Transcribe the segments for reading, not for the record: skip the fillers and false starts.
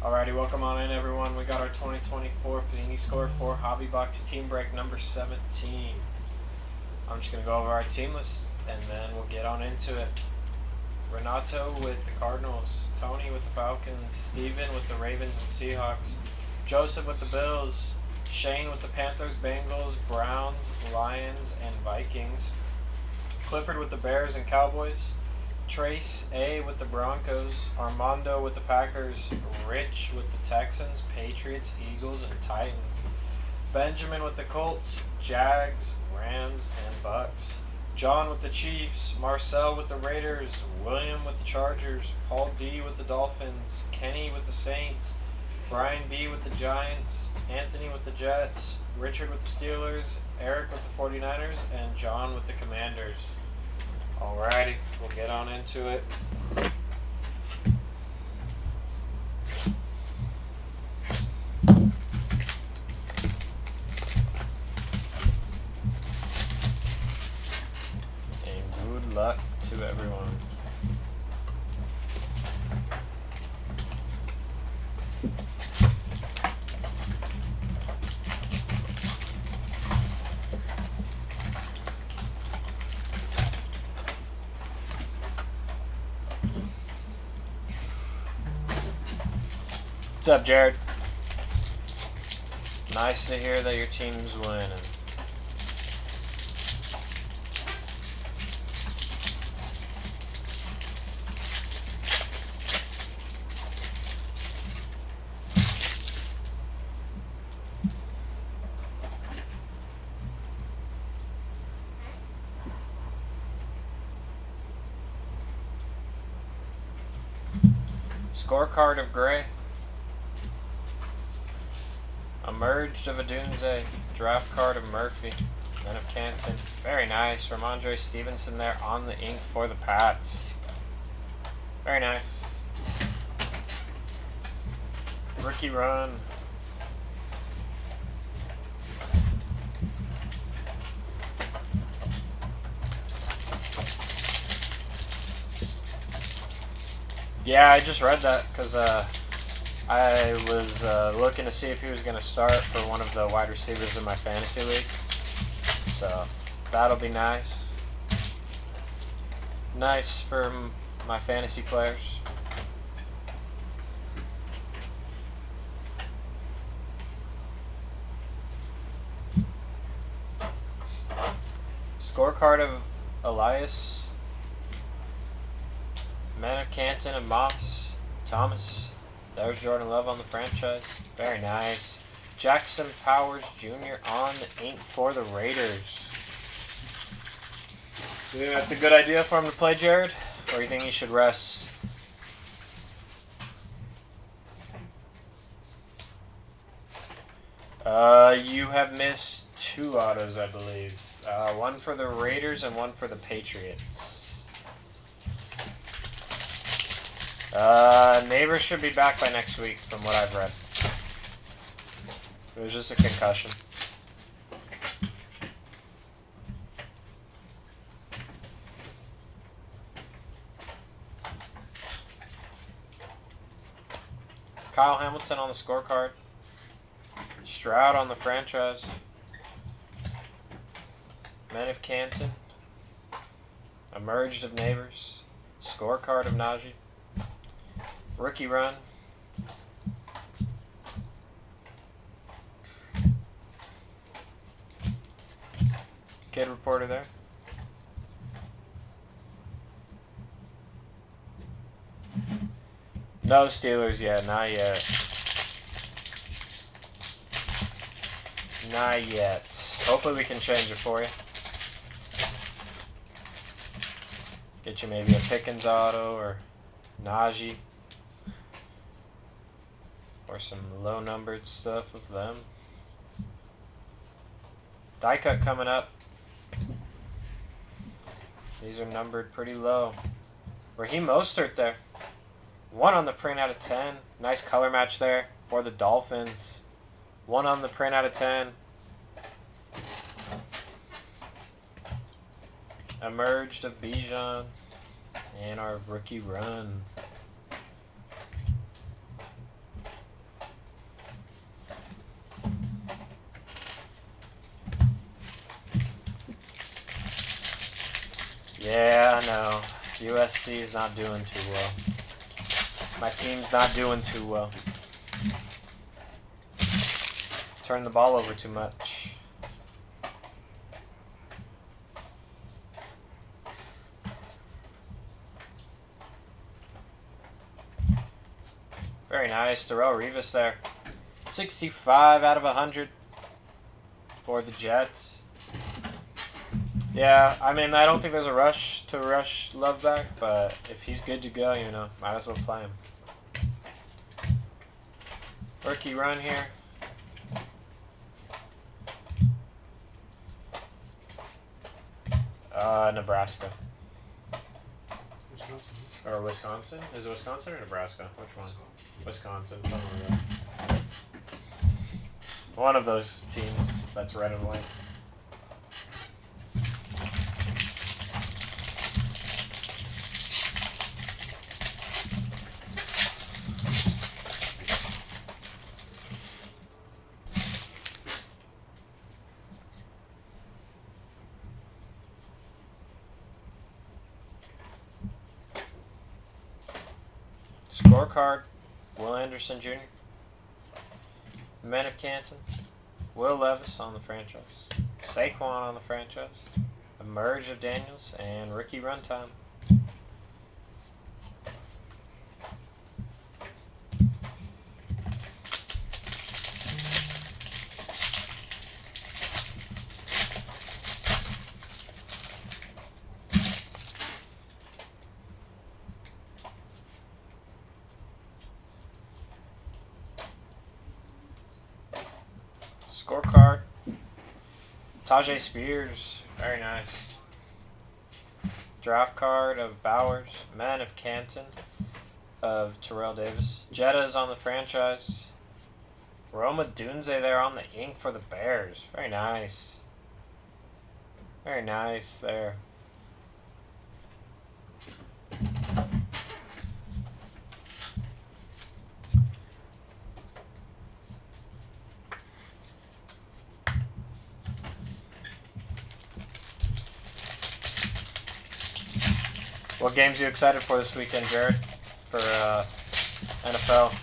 Alrighty, welcome on in everyone. We got our 2024 Panini Score 4 Hobby Box Team Break number 17. I'm just going to go over our team list and then we'll get on into it. Renato with the Cardinals, Tony with the Falcons, Steven with the Ravens and Seahawks, Joseph with the Bills, Shane with the Panthers, Bengals, Browns, Lions, and Vikings, Clifford with the Bears and Cowboys, Trace A with the Broncos, Armando with the Packers, Rich with the Texans, Patriots, Eagles, and Titans, Benjamin with the Colts, Jags, Rams, and Bucks, John with the Chiefs, Marcel with the Raiders, William with the Chargers, Paul D with the Dolphins, Kenny with the Saints, Brian B with the Giants, Anthony with the Jets, Richard with the Steelers, Eric with the 49ers, and John with the Commanders. Alrighty, we'll get on into it. And good luck to everyone. What's up, Jared? Nice to hear that your team's winning. Scorecard of Gray. Emerged of Adunze, draft card of Murphy, then of Canton. Very nice. Ramondre Stevenson there on the ink for the Pats. Very nice. Rookie run. Yeah, I just read that because I was looking to see if he was going to start for one of the wide receivers in my fantasy league. So that'll be nice. Nice for my fantasy players. Scorecard of Elias. Men of Canton and Moss. Thomas. There's Jordan Love on the franchise. Very nice. Jackson Powers Jr. on the ink for the Raiders. Do you think that's a good idea for him to play, Jared? Or do you think he should rest? You have missed 2 autos, I believe. One for the Raiders and one for the Patriots. Neighbor should be back by next week, from what I've read. It was just a concussion. Kyle Hamilton on the scorecard. Stroud on the franchise. Men of Canton. Emerged of Neighbors. Scorecard of Najee. Rookie run. Kid reporter there. No Steelers yet, not yet. Not yet. Hopefully we can change it for you. Get you maybe a Pickens auto or Najee. Or some low-numbered stuff with them. Die cut coming up. These are numbered pretty low. Raheem Mostert there. 1 on the print out of 10. Nice color match there for the Dolphins. 1 on the print out of 10. Emerged of Bijan. And our rookie run. Yeah, I know. USC is not doing too well. My team's not doing too well. Turn the ball over too much. Very nice. Darrell Revis there. 65 out of 100 for the Jets. Yeah, I mean, I don't think there's a rush to rush Love back, but if he's good to go, you know, might as well play him. Rookie run here. Nebraska. Wisconsin. Or Wisconsin? Is it Wisconsin or Nebraska? Which one? Wisconsin. Something like that. One of those teams that's red and white. Scorecard, Will Anderson Jr., Men of Canton, Will Levis on the franchise, Saquon on the franchise, Emerge of Daniels, and Rookie Runtime. Scorecard, Tajay Spears, very nice. Draft card of Bowers, Men of Canton of Terrell Davis. Jetta's on the franchise. Roma Dunze there on the ink for the Bears. Very nice. Very nice there. What games are you excited for this weekend, Jared? For NFL?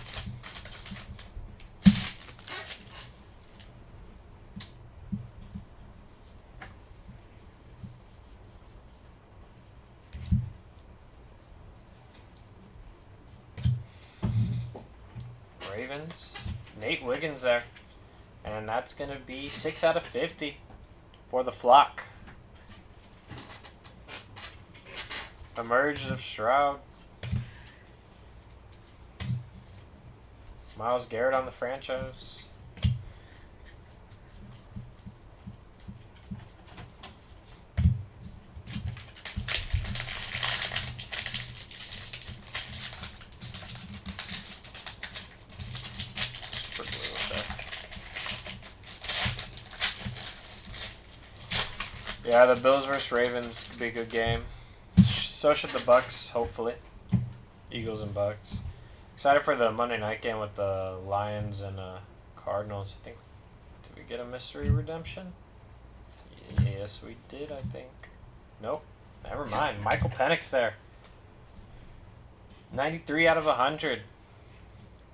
Ravens. Nate Wiggins there. And that's going to be 6 out of 50 for the Flock. Emerge of Stroud. Myles Garrett on the franchise. Yeah, the Bills versus Ravens could be a good game. So should the Bucks, hopefully. Eagles and Bucks. Excited for the Monday night game with the Lions and Cardinals. I think. Did we get a mystery redemption? Yes, we did, I think. Nope. Never mind. Michael Penix there. 93 out of 100.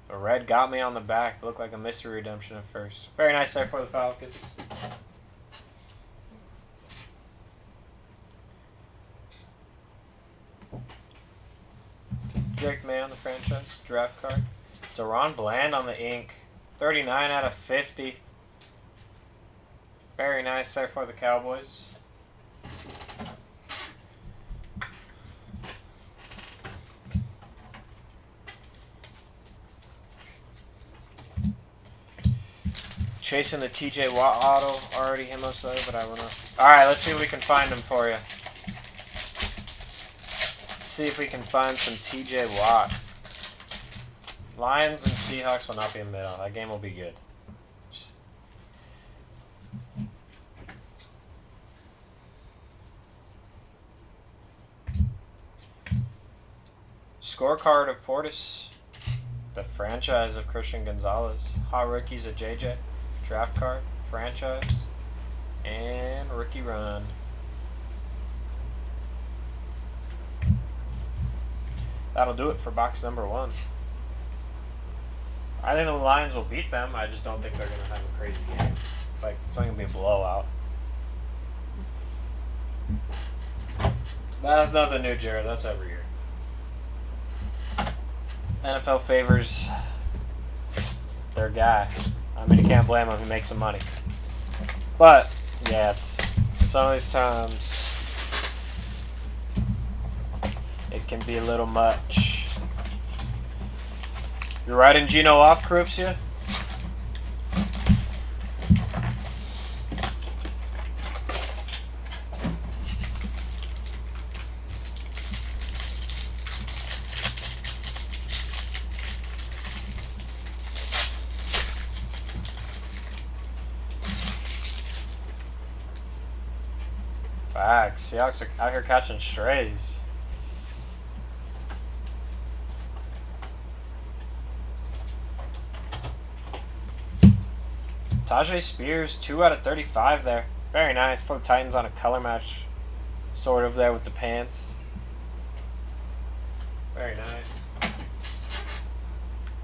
The red got me on the back. Looked like a mystery redemption at first. Very nice there for the Falcons. Drake May on the franchise draft card. Deron Bland on the ink. 39 out of 50. Very nice there for the Cowboys. Chasing the TJ Watt auto. Already him most of it, but I wanna. Alright, let's see if we can find him for you. See if we can find some TJ Watt. Lions and Seahawks will not be in the middle. That game will be good. Scorecard of Portis. The franchise of Christian Gonzalez. Hot rookies of JJ. Draft card. Franchise. And rookie run. that'll do it for box number 1. I think the Lions will beat them. I just don't think they're going to have a crazy game. Like, it's not going to be a blowout. That's nothing new, Jared. That's every year. NFL favors their guy. I mean, you can't blame him. He makes some money. But, yeah, it's some of these times it can be a little much. You're riding Gino off, Corrupsia? Facts. Seahawks are out here catching strays. Tajay Spears, 2 out of 35 there. Very nice. For the Titans on a color match. Sort of there with the pants. Very nice.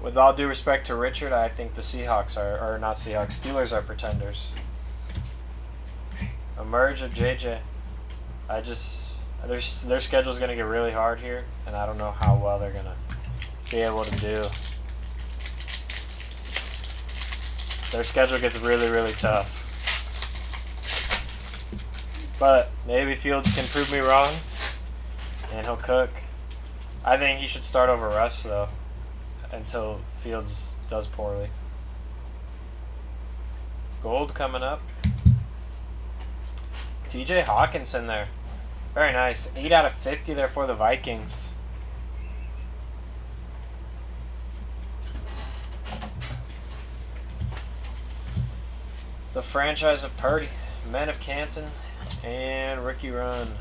With all due respect to Richard, I think the Seahawks are, or not Seahawks, Steelers are pretenders. A merge of JJ. Their schedule's going to get really hard here, and I don't know how well they're going to be able to do. Their schedule gets really, really tough. But maybe Fields can prove me wrong, and he'll cook. I think he should start over Russ, though, until Fields does poorly. Gold coming up. TJ Hawkinson there. Very nice. 8 out of 50 there for the Vikings. The franchise of Purdy, Men of Canton, and Ricky Run.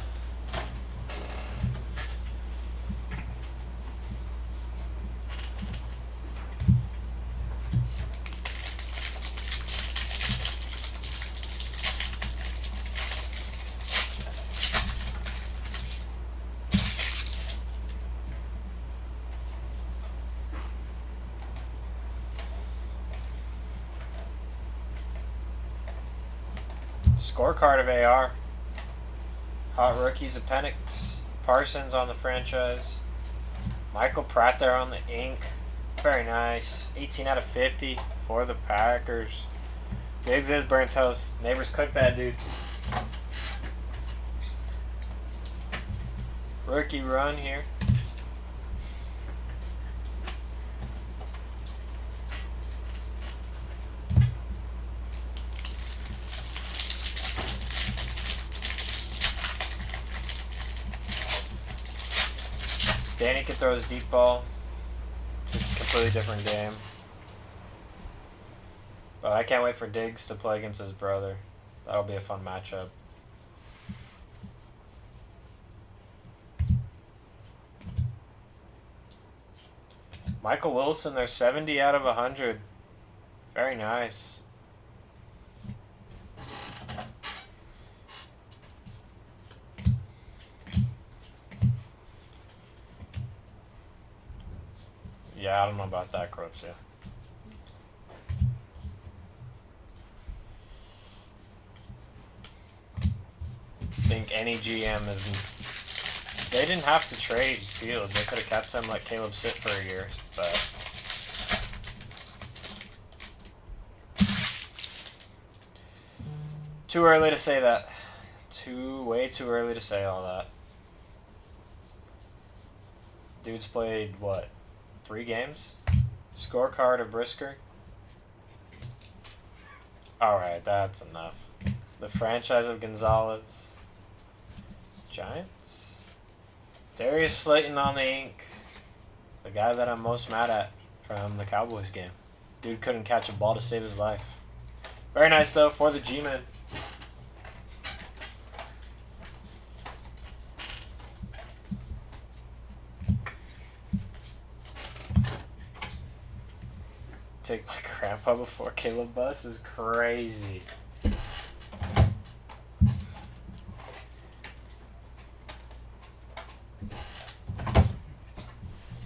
Scorecard of AR. Hot rookies of Penix. Parsons on the franchise. Michael Pratt there on the ink. Very nice. 18 out of 50 for the Packers. Diggs is burnt toast. Neighbors cook that dude. Rookie run here. Danny can throw his deep ball. It's a completely different game. But I can't wait for Diggs to play against his brother. That'll be a fun matchup. Michael Wilson, they're 70 out of 100. Very nice. Yeah, I don't know about that, Crooks, yeah. I think any GM is... They didn't have to trade Fields. They could have kept him, let Caleb sit for a year, but... Too early to say that. Way too early to say all that. Dude's played, what? 3 games? Scorecard of Brisker. Alright, that's enough. The franchise of Gonzalez. Giants. Darius Slayton on the ink. The guy that I'm most mad at from the Cowboys game. Dude couldn't catch a ball to save his life. Very nice, though, for the G-Men. Take my grandpa before Caleb Bus is crazy.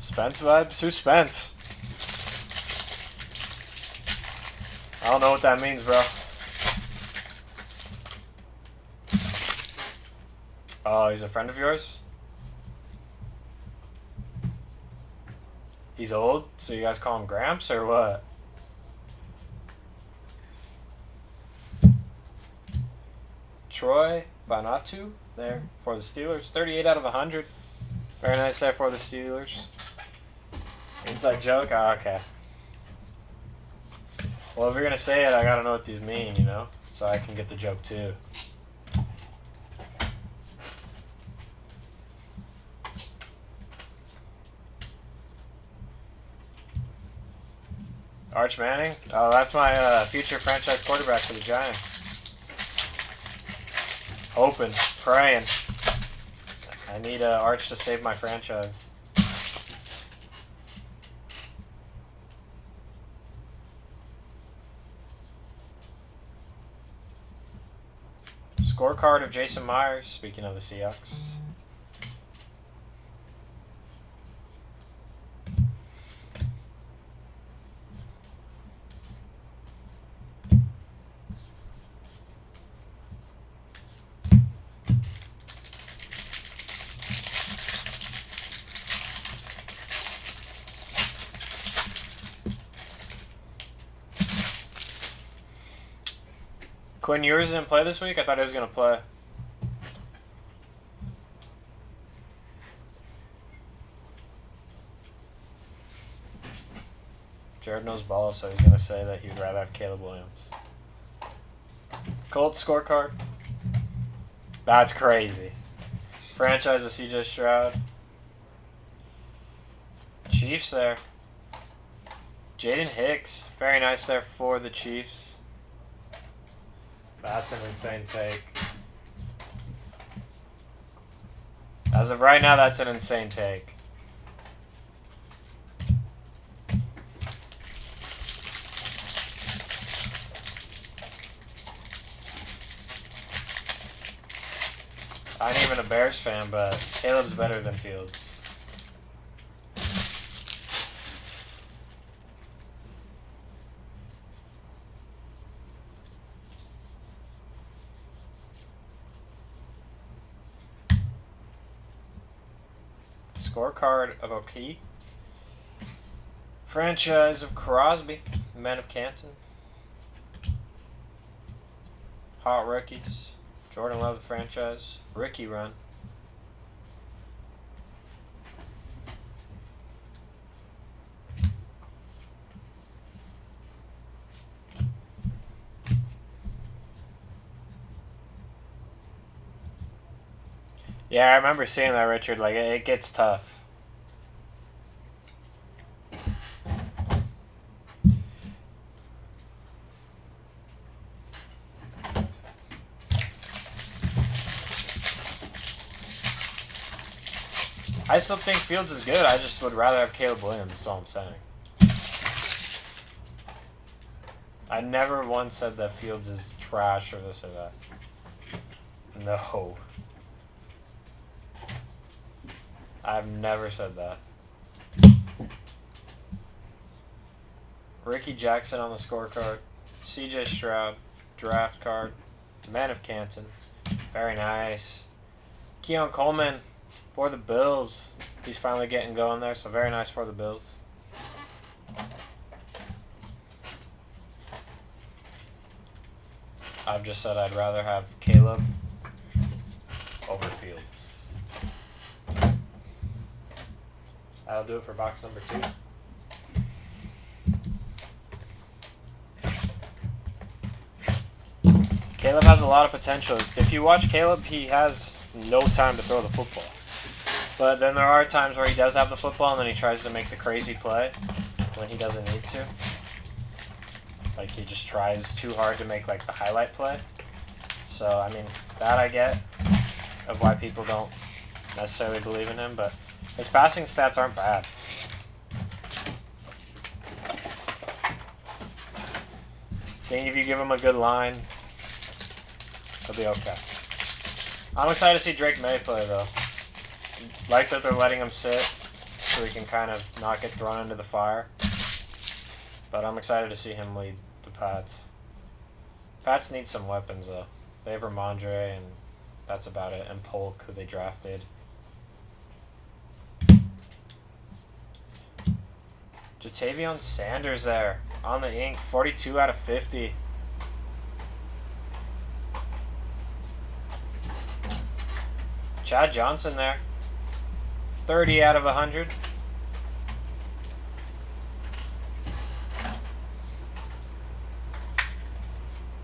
Spence vibes? Who's Spence? I don't know what that means, bro. Oh, he's a friend of yours? He's old, so you guys call him Gramps or what? Troy Vanatu there for the Steelers. 38 out of 100. Very nice there for the Steelers. Inside joke? Oh, okay. Well, if you're going to say it, I got to know what these mean, you know? So I can get the joke too. Arch Manning? Oh, that's my future franchise quarterback for the Giants. Hoping, praying. I need Arch to save my franchise. Scorecard of Jason Myers, speaking of the Seahawks. Quinn Ewers didn't play this week? I thought he was going to play. Jared knows ball, so he's going to say that he'd rather have Caleb Williams. Colts scorecard. That's crazy. Franchise of CJ Stroud. Chiefs there. Jaden Hicks. Very nice there for the Chiefs. That's an insane take. As of right now, that's an insane take. I ain't even a Bears fan, but Caleb's better than Fields. Scorecard of O'Keefe. Franchise of Crosby. Men of Canton. Hot rookies. Jordan Love, the franchise. Ricky run. Yeah, I remember seeing that, Richard. Like, it gets tough. I still think Fields is good. I just would rather have Caleb Williams. That's all I'm saying. I never once said that Fields is trash or this or that. No. I've never said that. Ricky Jackson on the scorecard. CJ Stroud, draft card. Man of Canton. Very nice. Keon Coleman for the Bills. He's finally getting going there, so very nice for the Bills. I've just said I'd rather have Caleb over Fields. That'll do it for box number 2. Caleb has a lot of potential. If you watch Caleb, he has no time to throw the football. But then there are times where he does have the football and then he tries to make the crazy play when he doesn't need to. Like, he just tries too hard to make, like, the highlight play. So, I mean, that I get of why people don't necessarily believe in him, but his passing stats aren't bad. I think if you give him a good line, he'll be okay. I'm excited to see Drake May play, though. Like that they're letting him sit. so he can kind of not get thrown into the fire. But I'm excited to see him lead the Pats. Pats need some weapons, though. They have Ramondre, and that's about it. And Polk, who they drafted. Jatavion Sanders there on the ink, 42 out of 50. Chad Johnson there, 30 out of 100.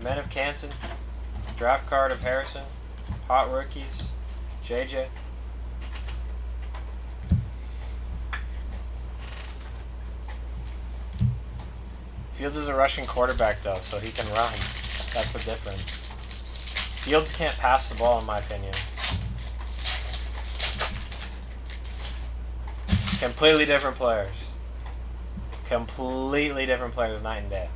Men of Canton, draft card of Harrison, hot rookies, JJ. Fields is a rushing quarterback, though, so he can run. That's the difference. Fields can't pass the ball, in my opinion. Completely different players. Completely different players, night and day.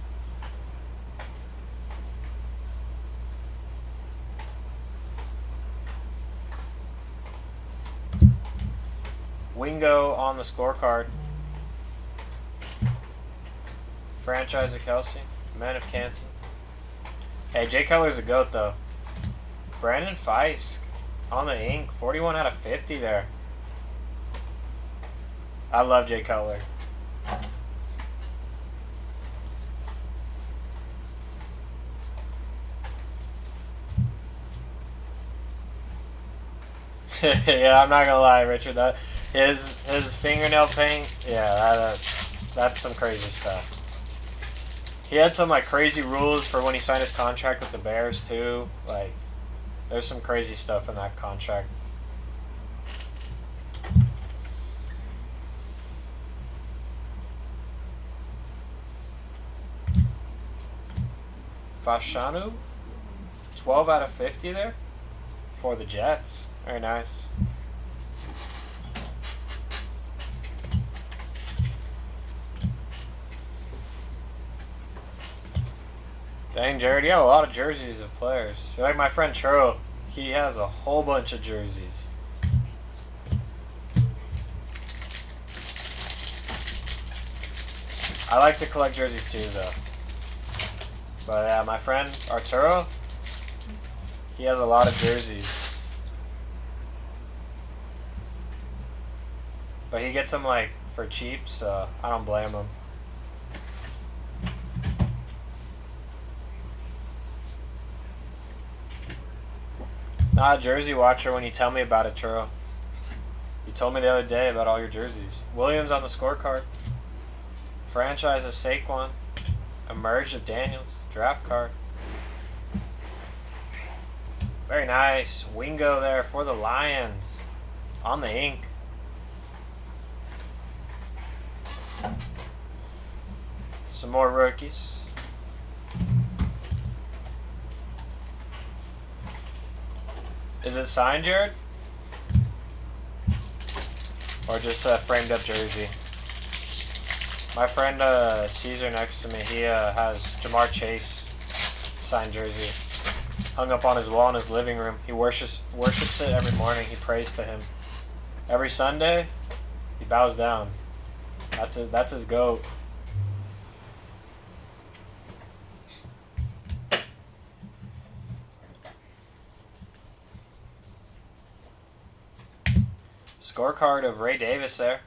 Wingo on the scorecard. Franchise of Kelsey. Men of Canton. Hey, Jay Cutler's a GOAT, though. Brandon Fisk on the ink. 41 out of 50 there. I love Jay Cutler. Yeah, I'm not gonna lie, Richard. That his fingernail paint. Yeah, that's some crazy stuff. He had some like crazy rules for when he signed his contract with the Bears too. Like, there's some crazy stuff in that contract. Fashanu, 12 out of 50 there for the Jets. Very nice. Dang, Jared, you have a lot of jerseys of players. You're like my friend Churro. He has a whole bunch of jerseys. I like to collect jerseys too, though. But yeah, my friend Arturo, he has a lot of jerseys. But he gets them like for cheap, so I don't blame him. Not a jersey watcher when you tell me about it, Churro. You told me the other day about all your jerseys. Williams on the scorecard. Franchise of Saquon. Emerge of Daniels. Draft card. Very nice. Wingo there for the Lions. On the ink. Some more rookies. Is it signed, Jared? Or just a framed up jersey? My friend Caesar next to me, he has Jamar Chase signed jersey hung up on his wall in his living room. He worships it every morning. He prays to him. Every Sunday, he bows down. That's his GOAT. Scorecard of Ray Davis there.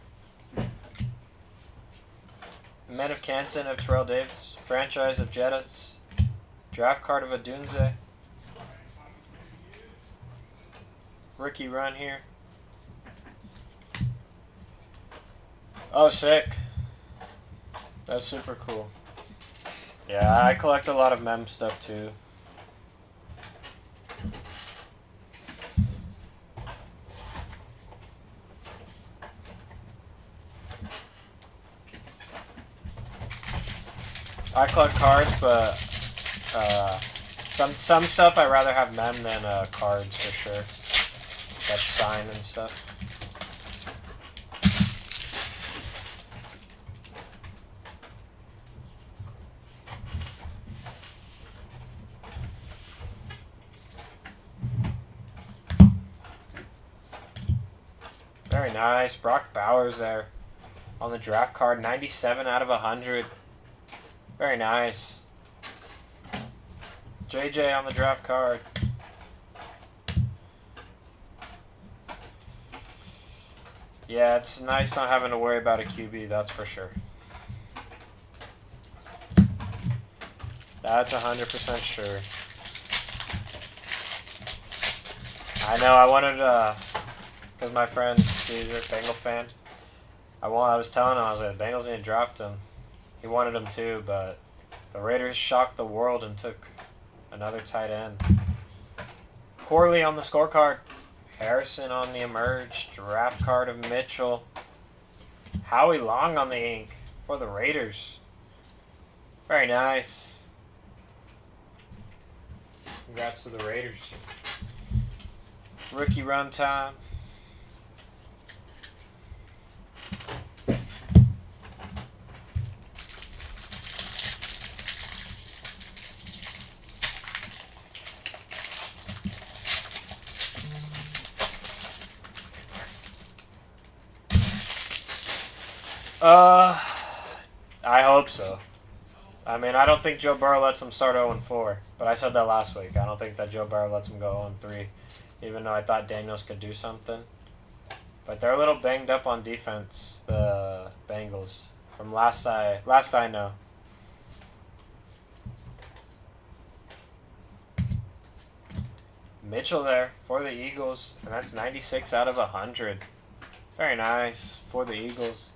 Men of Canton of Terrell Davis. Franchise of Jettas. Draft card of Adunze. Rookie run here. Oh, sick. That's super cool. Yeah, I collect a lot of mem stuff too. I collect cards, but some stuff I'd rather have mem than cards for sure. That's signed and stuff. Very nice. Brock Bowers there. on the draft card. 97 out of 100. Very nice. JJ on the draft card. Yeah, it's nice not having to worry about a QB, that's for sure. That's 100% sure. I know, I wanted because my friend, he's a Bengal fan. I was telling him, I was like, the Bengals need to draft him. He wanted him too, but the Raiders shocked the world and took another tight end. Corley on the scorecard. Harrison on the emerge. Draft card of Mitchell. Howie Long on the ink for the Raiders. Very nice. Congrats to the Raiders. Rookie run time. I hope so. I mean, I don't think Joe Burrow lets him start 0-4, but I said that last week. I don't think that Joe Burrow lets him go 0-3, even though I thought Daniels could do something. But they're a little banged up on defense, the Bengals, from last I know. Mitchell there for the Eagles, and that's 96 out of 100. Very nice for the Eagles.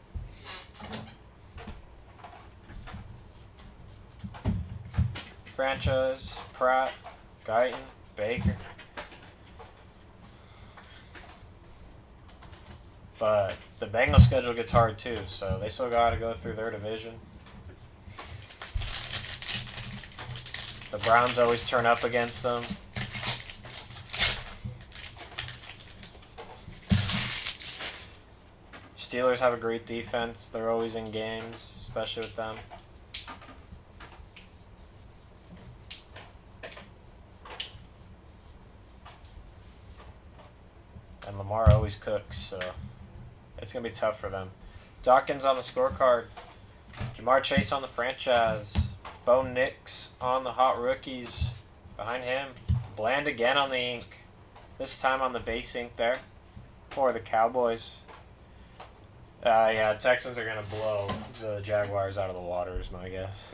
Franchise, Pratt, Guyton, Baker. But the Bengals schedule gets hard too, so they still got to go through their division. The Browns always turn up against them. Steelers have a great defense. They're always in games, especially with them. And Lamar always cooks, so it's going to be tough for them. Dawkins on the scorecard. Jamar Chase on the franchise. Bo Nix on the hot rookies. Behind him, Bland again on the ink. This time on the base ink there for the Cowboys. Yeah, Texans are going to blow the Jaguars out of the water is my guess.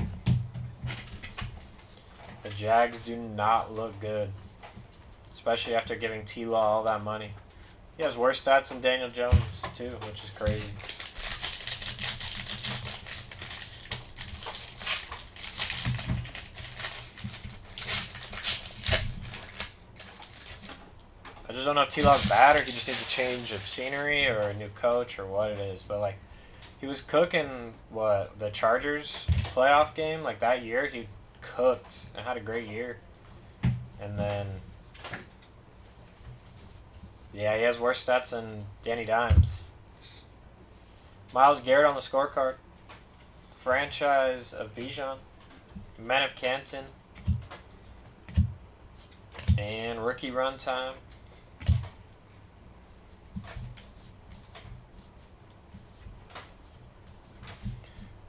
The Jags do not look good, especially after giving T-Law all that money. He has worse stats than Daniel Jones, too, which is crazy. I just don't know if T-Law's bad or he just needs a change of scenery or a new coach or what it is. But, like, he was cooking, the Chargers playoff game? Like, that year, he cooked and had a great year. And then... yeah, he has worse stats than Danny Dimes. Myles Garrett on the scorecard. Franchise of Bijan. Men of Canton. And rookie run time.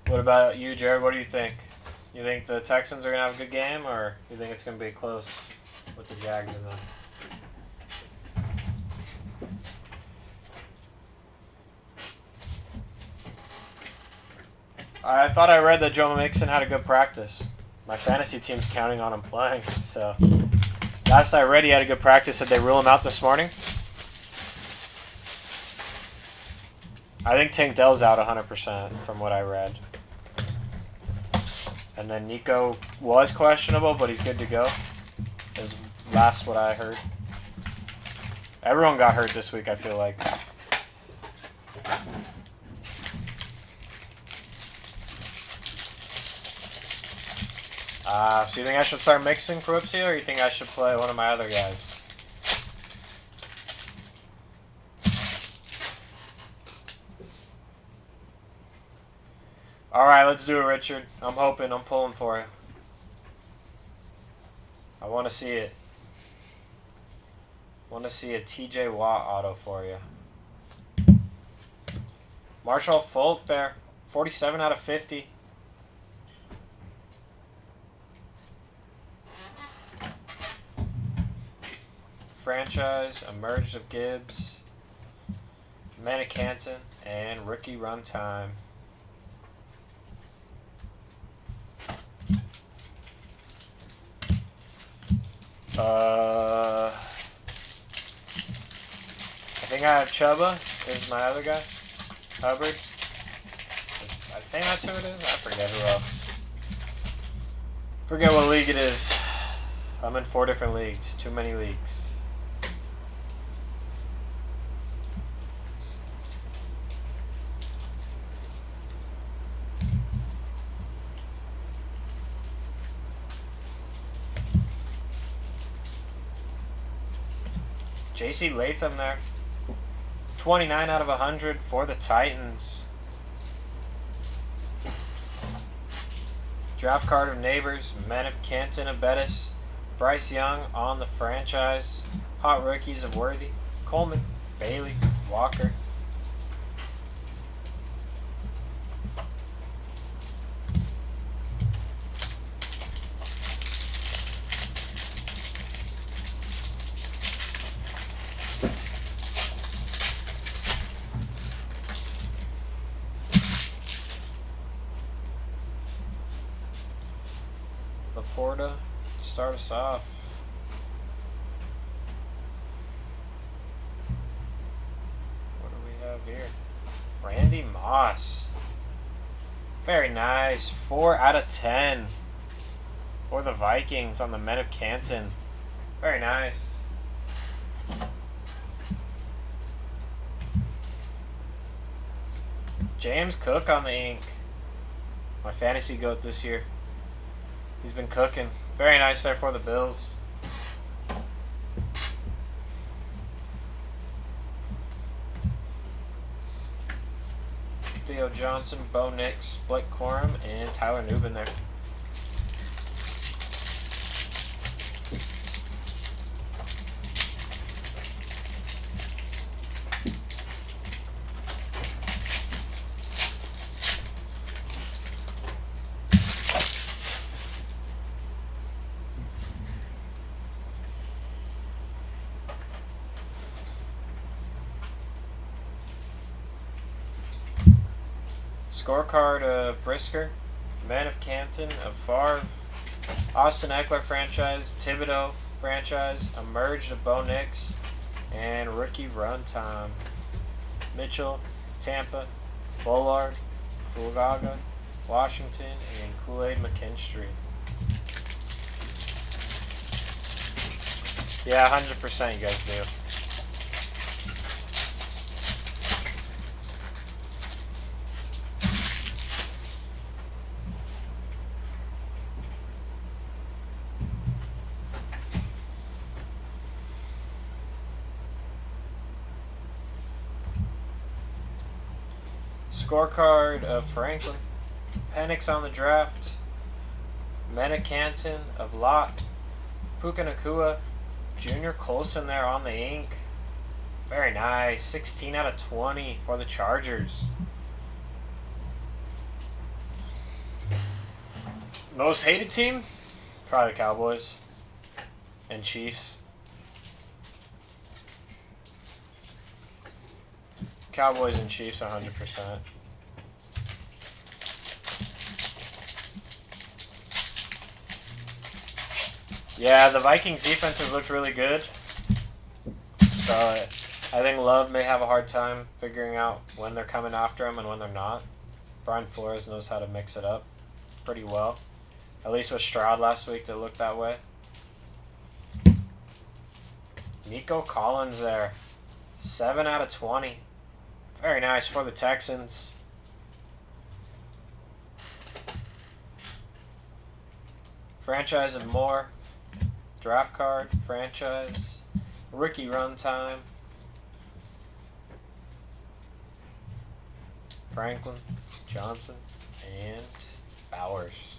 What about you, Jared? What do you think? You think the Texans are going to have a good game, or you think it's going to be close with the Jags in them? I thought I read that Joe Mixon had a good practice. My fantasy team's counting on him playing, so... last I read, he had a good practice. Did they rule him out this morning? I think Tank Dell's out 100% from what I read. And then Nico was questionable, but he's good to go. Is last what I heard. Everyone got hurt this week, I feel like. So you think I should start mixing Corruptio, or you think I should play one of my other guys? Alright, let's do it, Richard. I'm hoping, I'm pulling for you. I want to see it. I want to see a TJ Watt auto for you. Marshall Fulk there. 47 out of 50. Franchise, emerged of Gibbs, Manicanton, and rookie runtime. I think I have Chuba is my other guy. Hubbard. I think that's who it is. I forget who else. Forget what league it is. I'm in 4 different leagues. Too many leagues. J.C. Latham there. 29 out of 100 for the Titans. Draft card of Neighbors, Men of Canton of Bettis, Bryce Young on the franchise, hot rookies of Worthy, Coleman, Bailey, Walker. Laporta, start us off. What do we have here? Randy Moss. Very nice. 4 out of 10 for the Vikings on the Men of Canton. Very nice. James Cook on the ink. My fantasy goat this year. He's been cooking. Very nice there for the Bills. Theo Johnson, Bo Nix, Blake Corum, and Tyler Nubin there. Scorecard of Brisker, Men of Canton of Favre, Austin Eckler franchise, Thibodeau franchise, emerged of Bo Nix, and rookie runtime. Mitchell, Tampa, Bullard, Fulgaga, Washington, and Kool-Aid McKinstry. Yeah, 100% you guys do. Scorecard of Franklin, Penix on the draft, Metacanton of Lott, Puka Nacua, Junior Colson there on the ink. Very nice. 16 out of 20 for the Chargers. Most hated team? Probably the Cowboys and Chiefs. Cowboys and Chiefs 100%. Yeah, the Vikings defense has looked really good. So I think Love may have a hard time figuring out when they're coming after him and when they're not. Brian Flores knows how to mix it up pretty well. At least with Stroud last week, it looked that way. Nico Collins there. 7 out of 20. Very nice for the Texans. Franchise of Moore. Draft card. Franchise. Rookie runtime. Franklin, Johnson, and Bowers.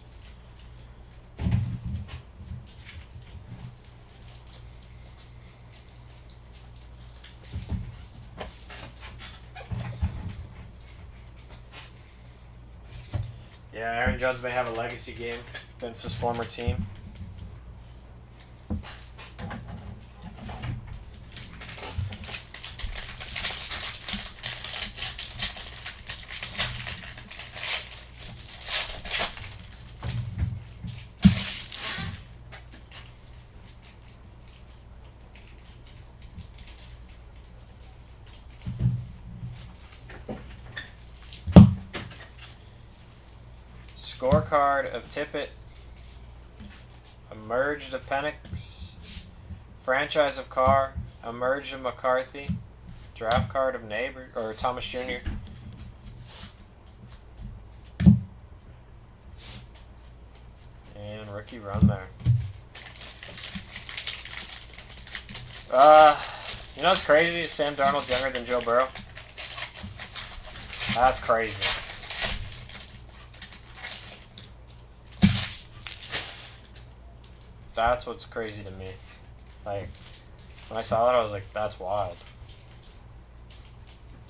Yeah, Aaron Jones may have a legacy game against his former team. Scorecard of Tippett. Emerged of Penix. Franchise of Carr. Emerged of McCarthy. Draft card of Neighbor or Thomas Jr. And rookie run there. You know what's crazy? Sam Darnold's younger than Joe Burrow. That's crazy. That's what's crazy to me. Like, when I saw that, I was like, that's wild.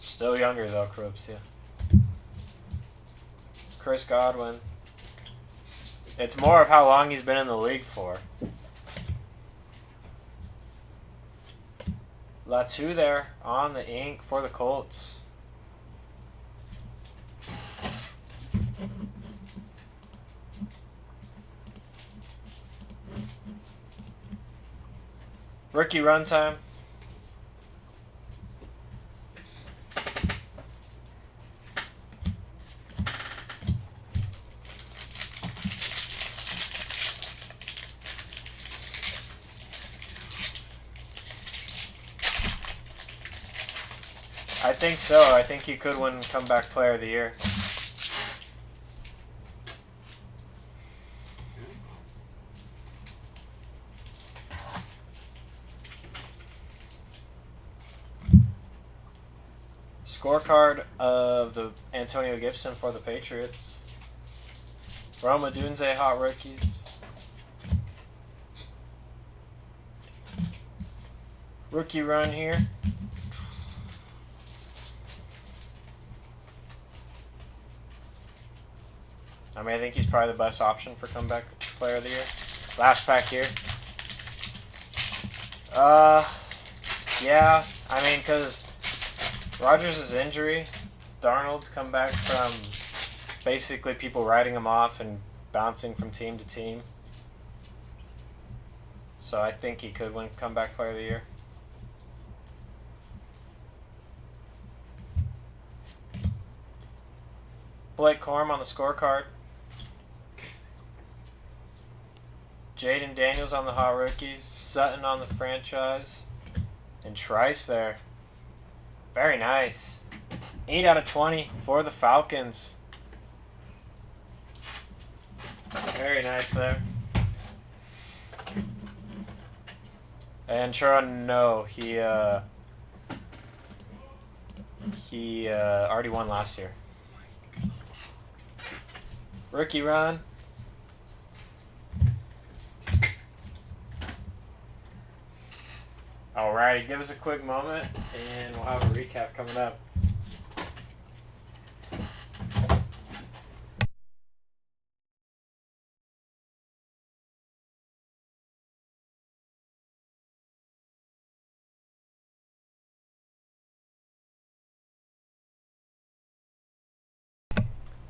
Still younger, though, Croops, yeah. Chris Godwin. It's more of how long he's been in the league for. Latu there on the ink for the Colts. Rookie runtime. I think so. I think he could win Comeback Player of the Year. Scorecard of the Antonio Gibson for the Patriots. Rome Odunze hot rookies. Rookie run here. I mean, I think he's probably the best option for Comeback Player of the Year. Last pack here. Yeah. I mean, because Rodgers' injury, Darnold's come back from basically people writing him off and bouncing from team to team. So I think he could win Comeback Player of the Year. Blake Corum on the scorecard. Jaden Daniels on the hot rookies. Sutton on the franchise. And Trice there. Very nice. 8 out of 20 for the Falcons. Very nice there. And Sharon, no, he already won last year. Rookie run. Alrighty, give us a quick moment and we'll have a recap coming up.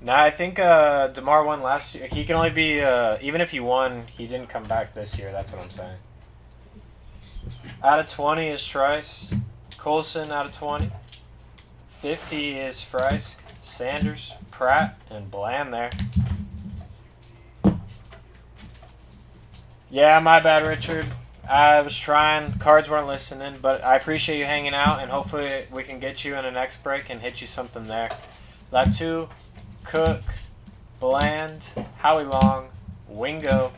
Nah, I think DeMar won last year. He can only be, even if he won, he didn't come back this year. That's what I'm saying. Out of 20 is Trice. Colson out of 20. 50 is Frisk, Sanders, Pratt, and Bland there. Yeah, my bad, Richard. I was trying. Cards weren't listening, but I appreciate you hanging out, and hopefully we can get you in the next break and hit you something there. Latu, Cook, Bland, Howie Long, Wingo,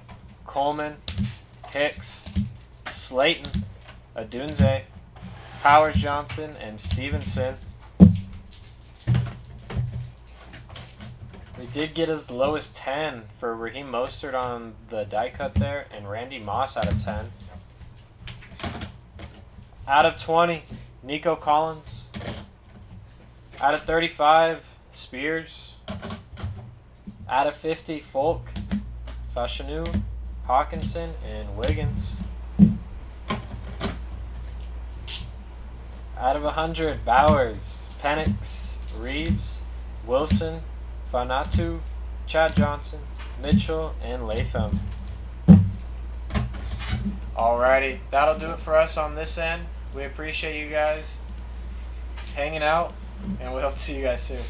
Coleman, Hicks, Slayton, Odunze, Powers Johnson, and Stevenson. We did get as low as 10 for Raheem Mostert on the die cut there, and Randy Moss out of 10. Out of 20, Nico Collins. Out of 35, Spears. Out of 50, Folk, Fashanu, Hawkinson, and Wiggins. Out of 100, Bowers, Penix, Reeves, Wilson, Fanatu, Chad Johnson, Mitchell, and Latham. Alrighty, that'll do it for us on this end. We appreciate you guys hanging out, and we hope to see you guys soon.